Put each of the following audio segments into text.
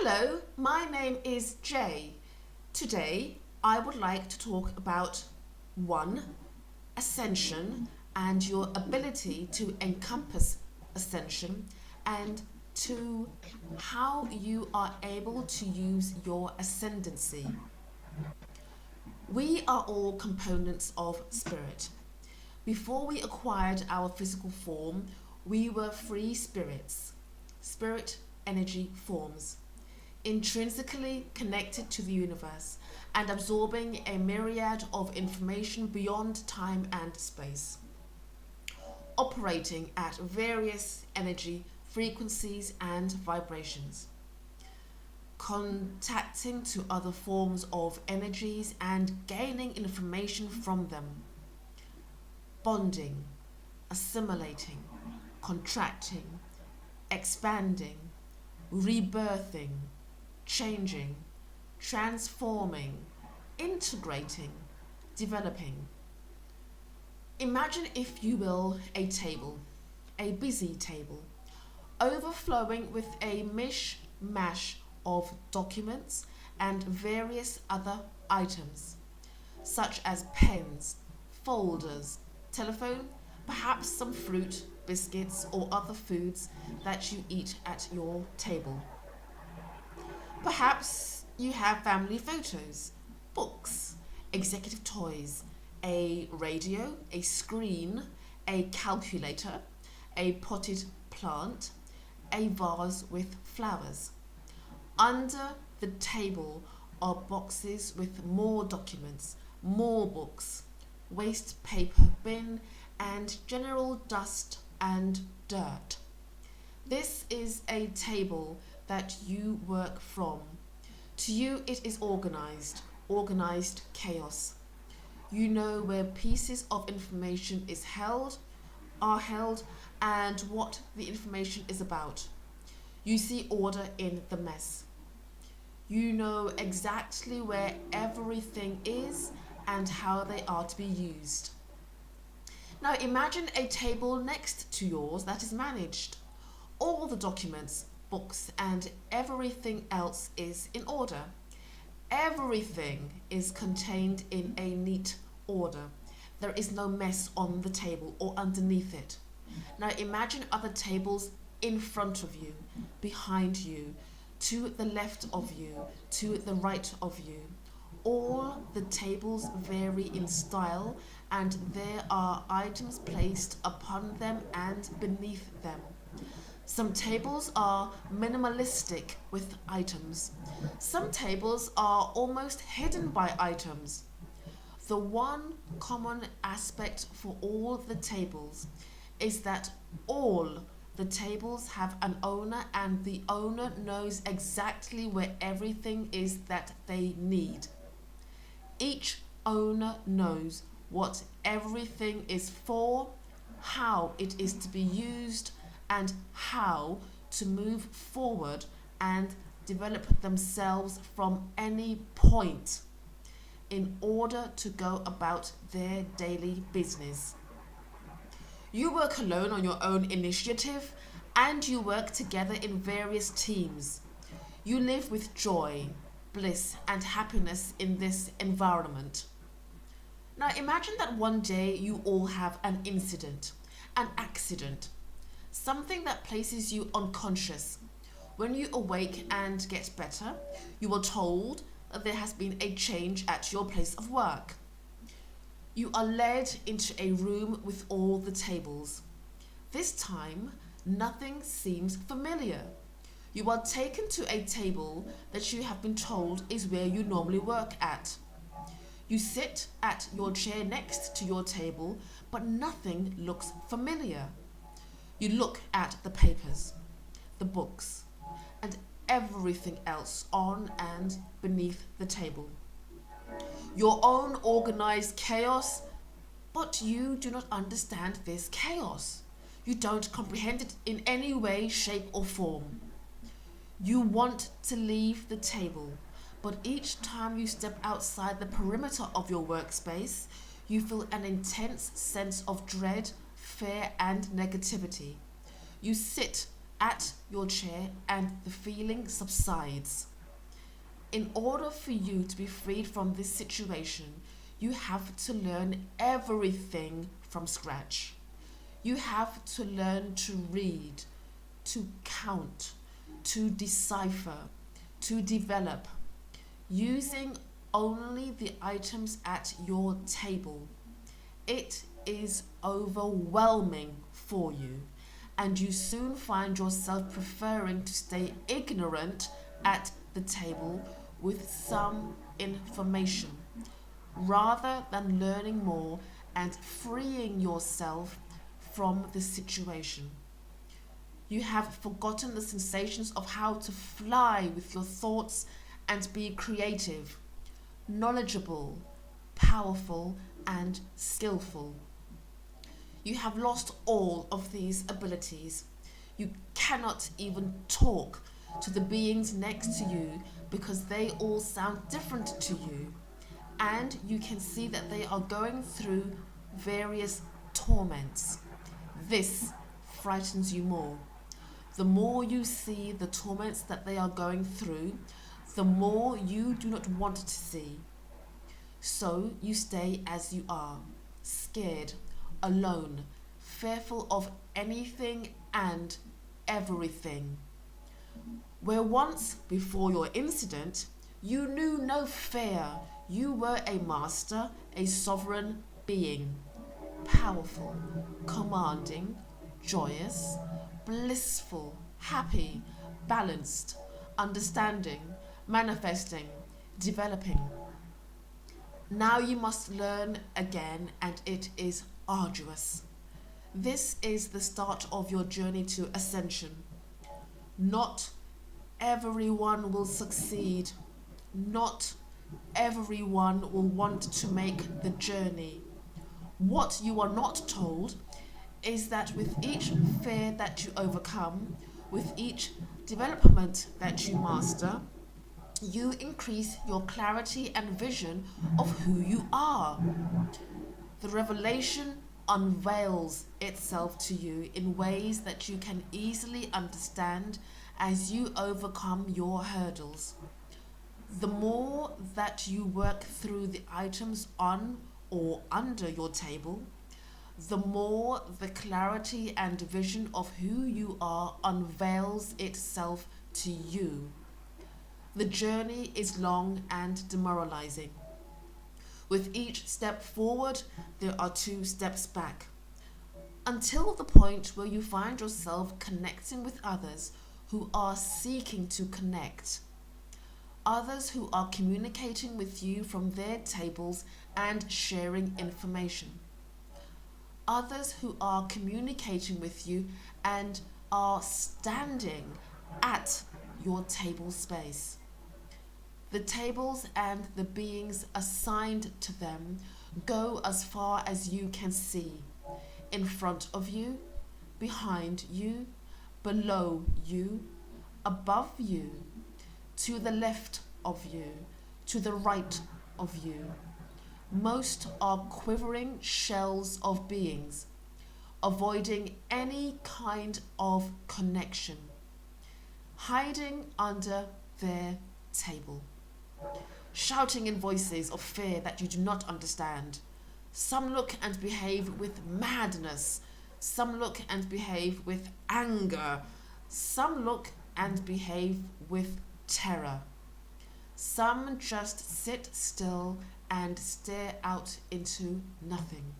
Hello, my name is Jay. Today I would like to talk about 1. Ascension and your ability to encompass ascension, and 2. How you are able to use your ascendancy. We are all components of spirit. Before we acquired our physical form, we were free spirits. Spirit energy forms, intrinsically connected to the universe and absorbing a myriad of information beyond time and space, operating at various energy frequencies and vibrations, contacting to other forms of energies and gaining information from them, bonding, assimilating, contracting, expanding, rebirthing, changing, transforming, integrating, developing. Imagine, if you will, a table, a busy table, overflowing with a mish-mash of documents and various other items, such as pens, folders, telephone, perhaps some fruit, biscuits, or other foods that you eat at your table. Perhaps you have family photos, books, executive toys, a radio, a screen, a calculator, a potted plant, a vase with flowers. Under the table are boxes with more documents, more books, waste paper bin, and general dust and dirt. This is a table that you work from. To you it is organized chaos. You know where pieces of information are held, and what the information is about. You see order in the mess. You know exactly where everything is and how they are to be used. Now imagine a table next to yours that is managed. All the documents, books, and everything else is in order. Everything is contained in a neat order. There is no mess on the table or underneath it. Now imagine other tables in front of you, behind you, to the left of you, to the right of you. All the tables vary in style, and there are items placed upon them and beneath them. Some tables are minimalistic with items. Some tables are almost hidden by items. The one common aspect for all the tables is that all the tables have an owner, and the owner knows exactly where everything is that they need. Each owner knows what everything is for, how it is to be used, and how to move forward and develop themselves from any point in order to go about their daily business. You work alone on your own initiative, and you work together in various teams. You live with joy, bliss, and happiness in this environment. Now imagine that one day you all have an incident, an accident, something that places you unconscious. When you awake and get better, you are told that there has been a change at your place of work. You are led into a room with all the tables. This time, nothing seems familiar. You are taken to a table that you have been told is where you normally work at. You sit at your chair next to your table, but nothing looks familiar. You look at the papers, the books, and everything else on and beneath the table. Your own organized chaos, but you do not understand this chaos. You don't comprehend it in any way, shape, or form. You want to leave the table, but each time you step outside the perimeter of your workspace, you feel an intense sense of dread, fear, and negativity. You sit at your chair and the feeling subsides. In order for you to be freed from this situation, you have to learn everything from scratch. You have to learn to read, to count, to decipher, to develop, using only the items at your table. It is overwhelming for you, and you soon find yourself preferring to stay ignorant at the table with some information, rather than learning more and freeing yourself from the situation. You have forgotten the sensations of how to fly with your thoughts and be creative, knowledgeable, powerful, and skillful. You have lost all of these abilities. You cannot even talk to the beings next to you because they all sound different to you. And you can see that they are going through various torments. This frightens you more. The more you see the torments that they are going through, the more you do not want to see. So you stay as you are, scared, alone, fearful of anything and everything. Where once, before your incident, you knew no fear, you were a master, a sovereign being, powerful, commanding, joyous, blissful, happy, balanced, understanding, manifesting, developing. Now you must learn again, and it is arduous. This is the start of your journey to ascension. Not everyone will succeed. Not everyone will want to make the journey. What you are not told is that with each fear that you overcome, with each development that you master, you increase your clarity and vision of who you are. The revelation unveils itself to you in ways that you can easily understand as you overcome your hurdles. The more that you work through the items on or under your table, the more the clarity and vision of who you are unveils itself to you. The journey is long and demoralizing. With each step forward, there are 2 steps back, until the point where you find yourself connecting with others who are seeking to connect. Others who are communicating with you from their tables and sharing information. Others who are communicating with you and are standing at your table space. The tables and the beings assigned to them go as far as you can see, in front of you, behind you, below you, above you, to the left of you, to the right of you. Most are quivering shells of beings, avoiding any kind of connection, hiding under their table, shouting in voices of fear that you do not understand. Some look and behave with madness. Some look and behave with anger. Some look and behave with terror. Some just sit still and stare out into nothing.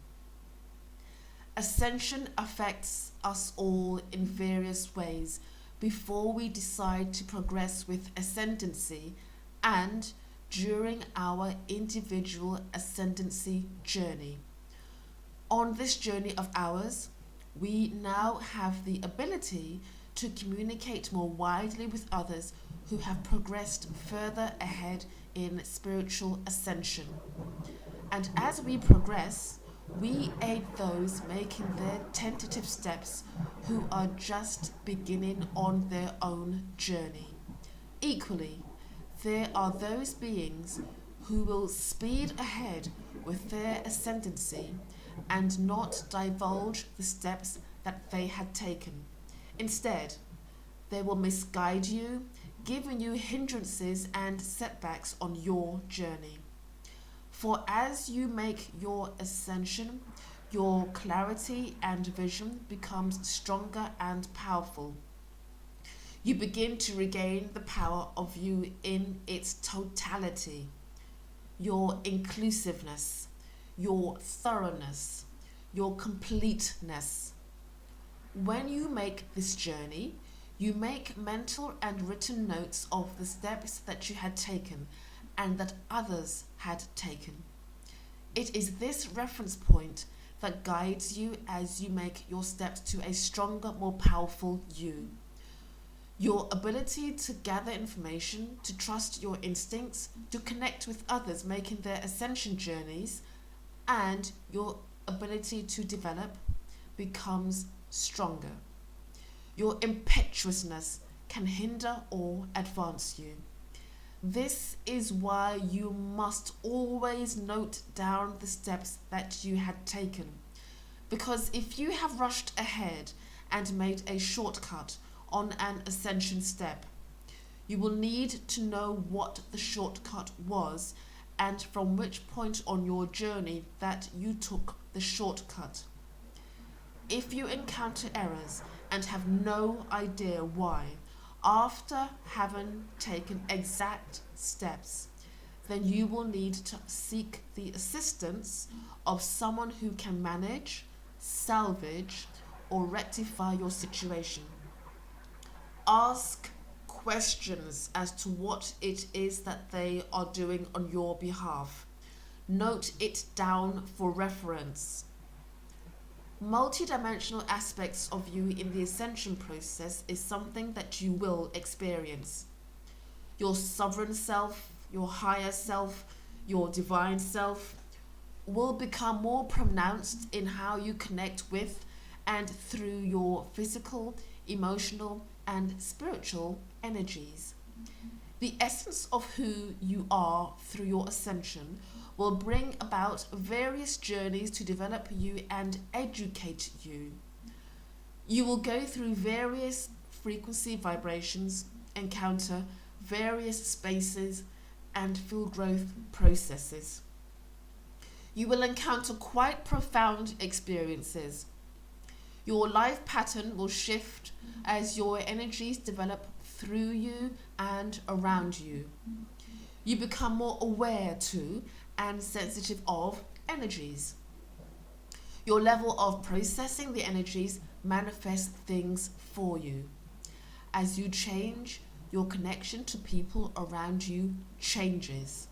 Ascension affects us all in various ways before we decide to progress with ascendancy and during our individual ascendancy journey. On this journey of ours, we now have the ability to communicate more widely with others who have progressed further ahead in spiritual ascension. And as we progress, we aid those making their tentative steps who are just beginning on their own journey. Equally, there are those beings who will speed ahead with their ascendancy and not divulge the steps that they had taken. Instead, They will misguide you, giving you hindrances and setbacks on your journey. For as you make your ascension, your clarity and vision becomes stronger and powerful. You begin to regain the power of you in its totality, your inclusiveness, your thoroughness, your completeness. When you make this journey, you make mental and written notes of the steps that you had taken and that others had taken. It is this reference point that guides you as you make your steps to a stronger, more powerful you. Your ability to gather information, to trust your instincts, to connect with others making their ascension journeys, and your ability to develop becomes stronger. Your impetuousness can hinder or advance you. This is why you must always note down the steps that you had taken. Because if you have rushed ahead and made a shortcut on an ascension step, you will need to know what the shortcut was and from which point on your journey that you took the shortcut. If you encounter errors and have no idea why, after having taken exact steps, then you will need to seek the assistance of someone who can manage, salvage, or rectify your situation. Ask questions as to what it is that they are doing on your behalf. Note it down for reference. Multidimensional aspects of you in the ascension process is something that you will experience. Your sovereign self, your higher self, your divine self will become more pronounced in how you connect with and through your physical, emotional, and spiritual energies. The essence of who you are through your ascension will bring about various journeys to develop you and educate you. You will go through various frequency vibrations, encounter various spaces, and feel growth processes. You will encounter quite profound experiences. Your life pattern will shift as your energies develop through you and around you. You become more aware to and sensitive of energies. Your level of processing the energies manifests things for you. As you change, your connection to people around you changes.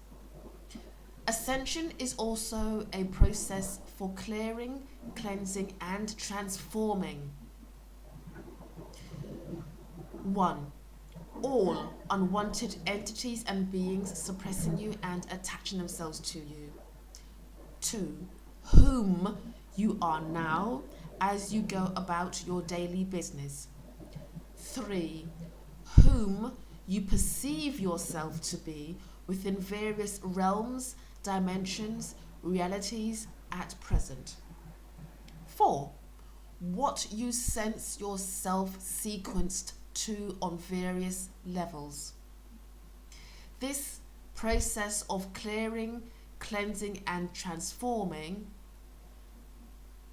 Ascension is also a process for clearing, cleansing, and transforming. 1. All unwanted entities and beings suppressing you and attaching themselves to you. 2. Whom you are now as you go about your daily business. 3. Whom you perceive yourself to be within various realms, dimensions, realities at present. 4. What you sense yourself sequenced to on various levels. This process of clearing, cleansing, and transforming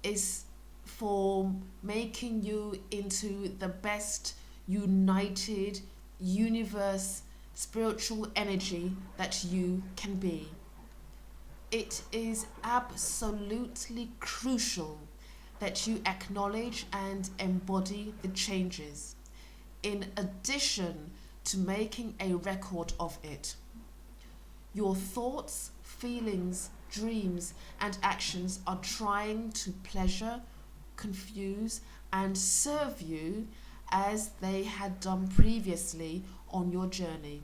is for making you into the best united universe spiritual energy that you can be. It is absolutely crucial that you acknowledge and embody the changes, in addition to making a record of it. Your thoughts, feelings, dreams, and actions are trying to pleasure, confuse, and serve you as they had done previously on your journey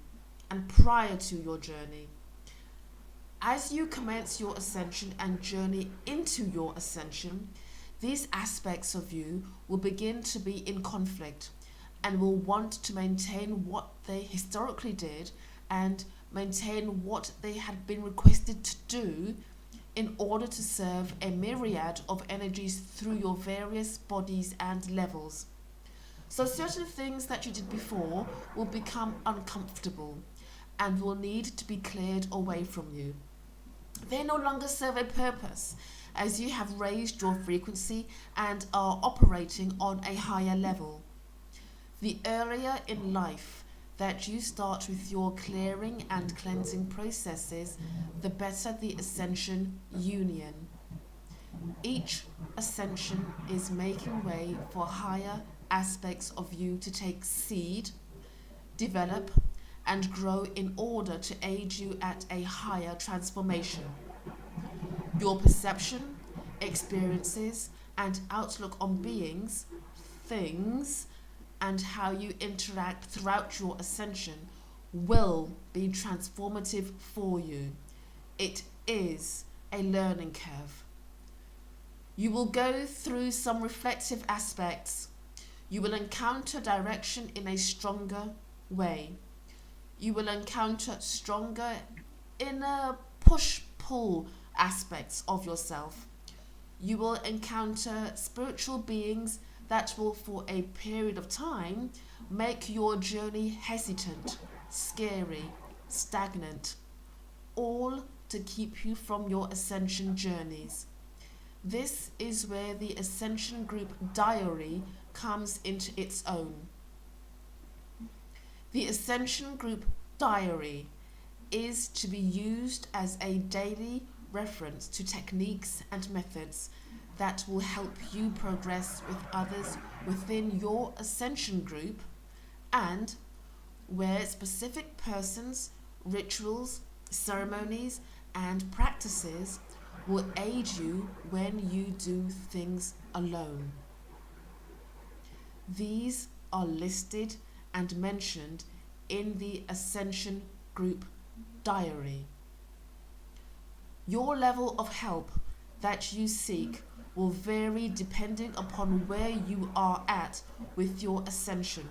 and prior to your journey. As you commence your ascension and journey into your ascension, these aspects of you will begin to be in conflict and will want to maintain what they historically did and maintain what they had been requested to do in order to serve a myriad of energies through your various bodies and levels. So certain things that you did before will become uncomfortable and will need to be cleared away from you. They no longer serve a purpose as you have raised your frequency and are operating on a higher level. The earlier in life that you start with your clearing and cleansing processes, the better the ascension union. Each ascension is making way for higher aspects of you to take seed, develop, and grow in order to aid you at a higher transformation. Your perception, experiences, and outlook on beings, things, and how you interact throughout your ascension will be transformative for you. It is a learning curve. You will go through some reflective aspects. You will encounter direction in a stronger way. You will encounter stronger inner push-pull aspects of yourself. You will encounter spiritual beings that will, for a period of time, make your journey hesitant, scary, stagnant, all to keep you from your ascension journeys. This is where the Ascension Group Diary comes into its own. The Ascension Group Diary is to be used as a daily reference to techniques and methods that will help you progress with others within your Ascension Group, and where specific persons, rituals, ceremonies, and practices will aid you when you do things alone. These are listed and mentioned in the Ascension Group Diary. Your level of help that you seek will vary depending upon where you are at with your ascension,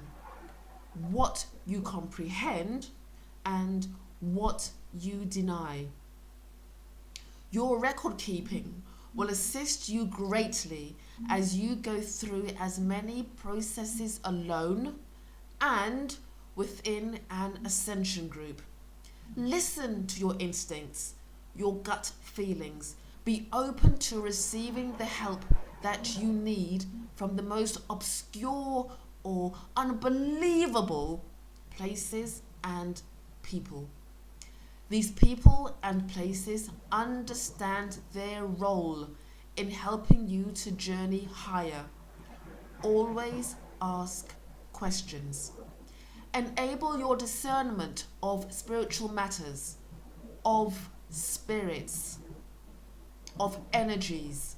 what you comprehend, and what you deny. Your record keeping will assist you greatly as you go through as many processes alone and within an ascension group. Listen to your instincts, your gut feelings. Be open to receiving the help that you need from the most obscure or unbelievable places and people. These people and places understand their role in helping you to journey higher. Always ask questions. Enable your discernment of spiritual matters, of spirits, of energies.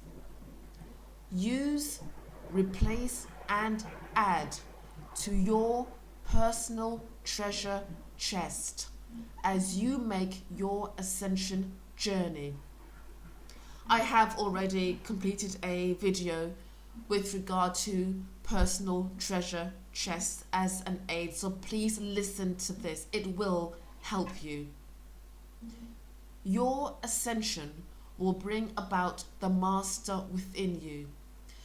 Use, replace, and add to your personal treasure chest as you make your ascension journey. I have already completed a video with regard to personal treasure chest as an aid, so please listen to this. It will help you. Your ascension will bring about the master within you,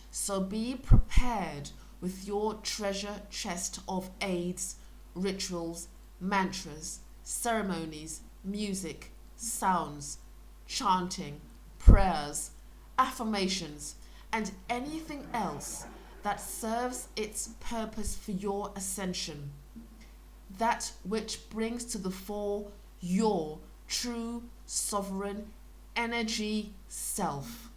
so be prepared with your treasure chest of aids, rituals, mantras, ceremonies, music, sounds, chanting, prayers, affirmations, and anything else that serves its purpose for your ascension. That which brings to the fore your true sovereign energy self.